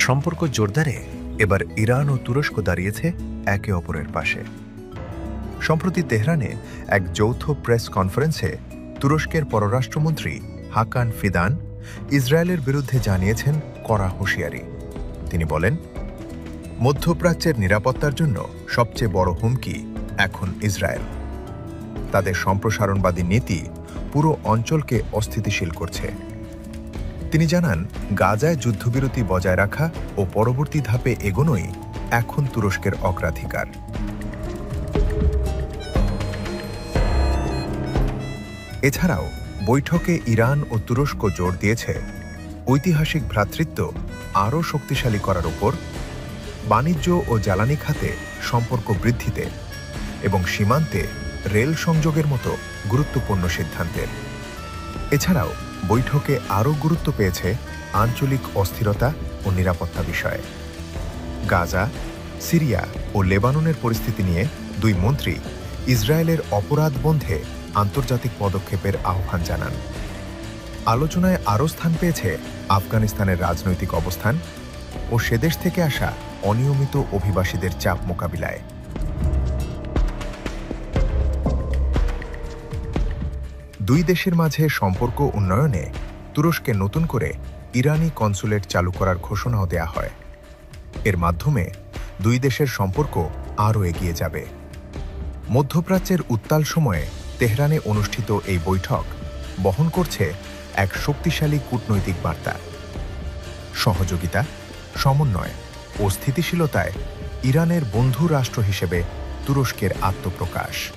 সম্পর্ক জোরদারে এবার ইরান ও তুরস্ক দাঁড়িয়েছে একে অপরের পাশে। সম্প্রতি তেহরানে এক যৌথ প্রেস কনফারেন্সে তুরস্কের পররাষ্ট্রমন্ত্রী হাকান ফিদান ইসরায়েলের বিরুদ্ধে জানিয়েছেন কড়া হুঁশিয়ারি। তিনি বলেন, মধ্যপ্রাচ্যের নিরাপত্তার জন্য সবচেয়ে বড় হুমকি এখন ইসরায়েল। তাদের সম্প্রসারণবাদী নীতি পুরো অঞ্চলকে অস্থিতিশীল করছে। তিনি জানান, গাজায় যুদ্ধবিরতি বজায় রাখা ও পরবর্তী ধাপে এগোনোই এখন তুরস্কের অগ্রাধিকার। এছাড়াও বৈঠকে ইরান ও তুরস্ক জোর দিয়েছে ঐতিহাসিক ভ্রাতৃত্ব আরও শক্তিশালী করার উপর, বাণিজ্য ও জ্বালানি খাতে সম্পর্ক বৃদ্ধিতে এবং সীমান্তে রেল সংযোগের মতো গুরুত্বপূর্ণ সিদ্ধান্তের। এছাড়াও বৈঠকে আরও গুরুত্ব পেয়েছে আঞ্চলিক অস্থিরতা ও নিরাপত্তা বিষয়ে। গাজা, সিরিয়া ও লেবাননের পরিস্থিতি নিয়ে দুই মন্ত্রী ইসরায়েলের অপরাধ বন্ধে আন্তর্জাতিক পদক্ষেপের আহ্বান জানান। আলোচনায় আরও স্থান পেয়েছে আফগানিস্তানের রাজনৈতিক অবস্থান ও সেদেশ থেকে আসা অনিয়মিত অভিবাসীদের চাপ মোকাবিলায়। দুই দেশের মাঝে সম্পর্ক উন্নয়নে তুরস্কে নতুন করে ইরানি কনসুলেট চালু করার ঘোষণাও দেয়া হয়। এর মাধ্যমে দুই দেশের সম্পর্ক আরও এগিয়ে যাবে। মধ্যপ্রাচ্যের উত্তাল সময়ে তেহরানে অনুষ্ঠিত এই বৈঠক বহন করছে এক শক্তিশালী কূটনৈতিক বার্তা। সহযোগিতা, সমন্বয় ও স্থিতিশীলতায় ইরানের বন্ধু রাষ্ট্র হিসেবে তুরস্কের আত্মপ্রকাশ।